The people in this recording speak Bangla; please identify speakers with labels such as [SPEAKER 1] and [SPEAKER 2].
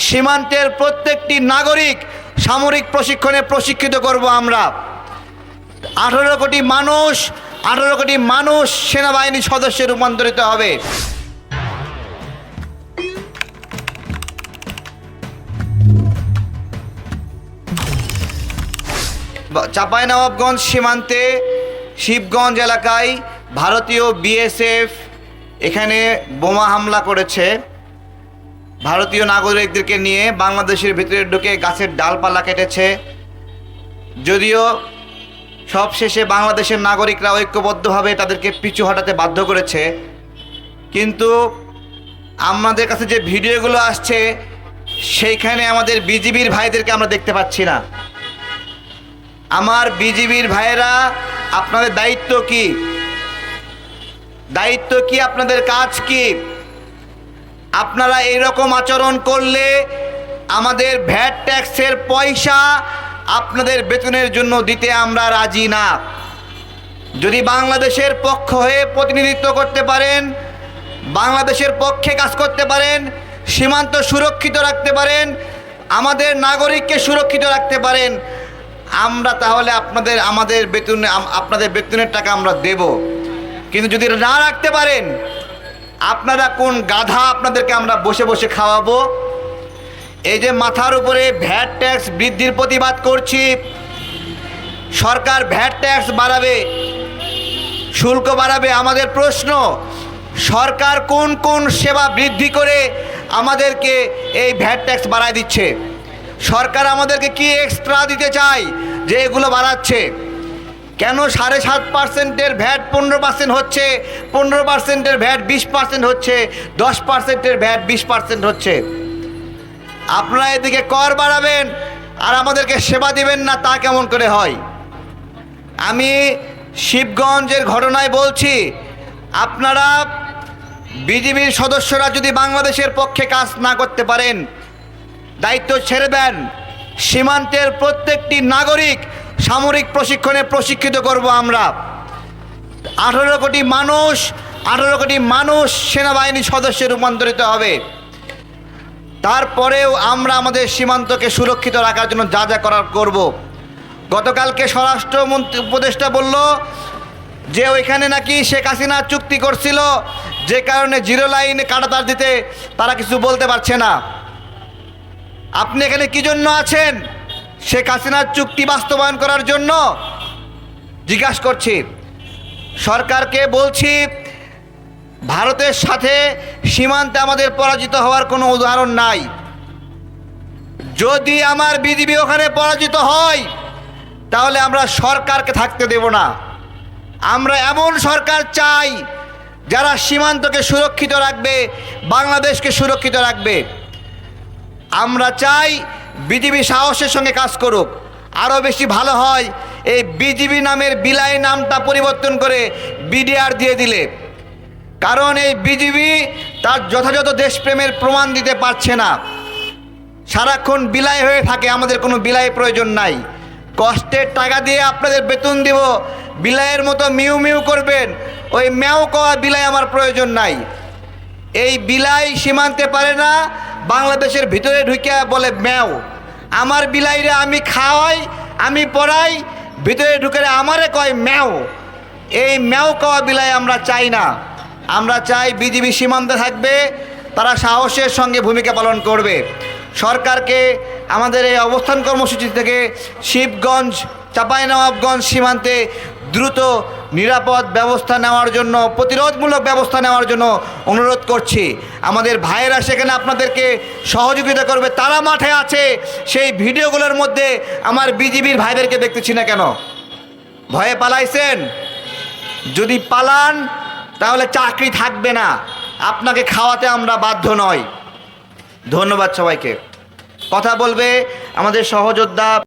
[SPEAKER 1] সীমান্তের প্রত্যেকটি নাগরিক সামরিক প্রশিক্ষণে প্রশিক্ষিত করব আমরা। 18 কোটি মানুষ সেনাবাহিনী সদস্যে রূপান্তরিত হবে। চাঁপাইনবাবগঞ্জ সীমান্তে শিবগঞ্জ এলাকায় ভারতীয় বিএসএফ এখানে বোমা হামলা করেছে। ভারতীয় নাগরিকদেরকে নিয়ে বাংলাদেশের ভিতরে ঢুকে গাছের ডালপালা কেটেছে। যদিও সবশেষে বাংলাদেশের নাগরিকরা ঐক্যবদ্ধভাবে তাদেরকে পিছু হটাতে বাধ্য করেছে, কিন্তু আমাদের কাছে যে ভিডিওগুলো আসছে সেইখানে আমাদের বিজিবির ভাইদেরকে আমরা দেখতে পাচ্ছি না। আমার বিজিবির ভাইয়েরা, আপনাদের দায়িত্ব কি? আপনাদের কাজ কি? আপনারা এইরকম আচরণ করলে আমাদের ভ্যাট ট্যাক্সের পয়সা আপনাদের বেতনের জন্য দিতে আমরা রাজি না। যদি বাংলাদেশের পক্ষ হয়ে প্রতিনিধিত্ব করতে পারেন, বাংলাদেশের পক্ষে কাজ করতে পারেন, সীমান্ত সুরক্ষিত রাখতে পারেন, আমাদের নাগরিককে সুরক্ষিত রাখতে পারেন, আমরা তাহলে আপনাদের বেতনের টাকা আমরা দেব। কিন্তু যদি না রাখতে পারেন, আপনারা কোন গাধা আপনাদেরকে আমরা বসে বসে খাওয়াবো? এই যে মাথার উপরে ভ্যাট ট্যাক্স বৃদ্ধির প্রতিবাদ করছি, সরকার ভ্যাট ট্যাক্স বাড়াবে, শুল্ক বাড়াবে। আমাদের প্রশ্ন, সরকার কোন কোন সেবা বৃদ্ধি করে আমাদেরকে এই ভ্যাট ট্যাক্স বাড়ায় দিচ্ছে? সরকার আমাদেরকে কি এক্সট্রা দিতে চায় যে এগুলো বাড়াচ্ছে? কেন 7.5%-এর ভ্যাট 15% হচ্ছে, 15%-এর ভ্যাট 20% হচ্ছে, 10%-এর ভ্যাট 20% হচ্ছে? আপনারা এদিকে কর বাড়াবেন আর আমাদেরকে সেবা দিবেন না, তা কেমন করে হয়? আমি শিবগঞ্জের ঘটনায় বলছি, আপনারা বিজিবির সদস্যরা যদি বাংলাদেশের পক্ষে কাজ না করতে পারেন, দায়িত্ব ছেড়ে দেন। সীমান্তের প্রত্যেকটি নাগরিক সামরিক প্রশিক্ষণে প্রশিক্ষিত করব আমরা। 18 কোটি মানুষ সেনাবাহিনী সদস্যে রূপান্তরিত হবে। তারপরেও আমরা আমাদের সীমান্তকে সুরক্ষিত রাখার জন্য যা যা করার করব। গতকালকে স্বরাষ্ট্রমন্ত্রী উপদেষ্টা বলল যে ওইখানে নাকি শেখ হাসিনা চুক্তি করছিল, যে কারণে জিরো লাইনে কাঁটাতার দিতে তারা কিছু বলতে পারছে না। আপনি এখানে কি জন্য আছেন? শেখ হাসিনার চুক্তি বাস্তবায়ন করার জন্য? জিজ্ঞাসা করছি। সরকারকে বলছি, ভারতের সাথে সীমান্তে আমাদের পরাজিত হওয়ার কোনো উদাহরণ নাই। যদি আমার বিজিবি ওখানে পরাজিত হয়, তাহলে আমরা সরকারকে থাকতে দেব না। আমরা এমন সরকার চাই যারা সীমান্তকে সুরক্ষিত রাখবে, বাংলাদেশকে সুরক্ষিত রাখবে। আমরা চাই বিজিবি সাহসের সঙ্গে কাজ করুক। আরও বেশি ভালো হয় এই বিজিবি নামের বিলাই নামটা পরিবর্তন করে বিডিআর দিয়ে দিলে, কারণ এই বিজিবি তার যথাযথ দেশপ্রেমের প্রমাণ দিতে পারছে না, সারাক্ষণ বিলাই হয়ে থাকে। আমাদের কোনো বিলাই প্রয়োজন নাই। কষ্টের টাকা দিয়ে আপনাদের বেতন দিব, বিলাইয়ের মতো মিউ মিউ করবেন, ওই ম্যাও কওয়া বিলাই আমার প্রয়োজন নাই। এই বিলাই সীমান্তে পারে না, বাংলাদেশের ভিতরে ঢুকে বলে ম্যাও। আমার বিলাইরে আমি খাওয়াই, আমি পড়াই, ভিতরে ঢুকে আমারে কয় ম্যাও। এই ম্যাও কওয়া বিলাই আমরা চাই না। আমরা চাই বিজিবি সীমান্তে থাকবে, তারা সাহসের সঙ্গে ভূমিকা পালন করবে। সরকারকে আমাদের এই অবস্থান কর্মসূচি থেকে শিবগঞ্জ চাঁপাইনবাবগঞ্জ সীমান্তে দ্রুত নিরাপদ ব্যবস্থা নেওয়ার জন্য, প্রতিরোধমূলক ব্যবস্থা নেওয়ার জন্য অনুরোধ করছি। আমাদের ভাইয়েরা সেখানে আপনাদেরকে সহযোগিতা করবে, তারা মাঠে আছে। সেই ভিডিওগুলোর মধ্যে আমার বিজিবির ভাইদেরকে দেখতেছি না কেন? ভয়ে পালাইছেন? যদি পালান তাহলে চাকরি থাকবে না, আপনাকে খাওয়াতে আমরা বাধ্য নই। ধন্যবাদ সবাইকে। কথা বলবে আমাদের সহযোদ্ধা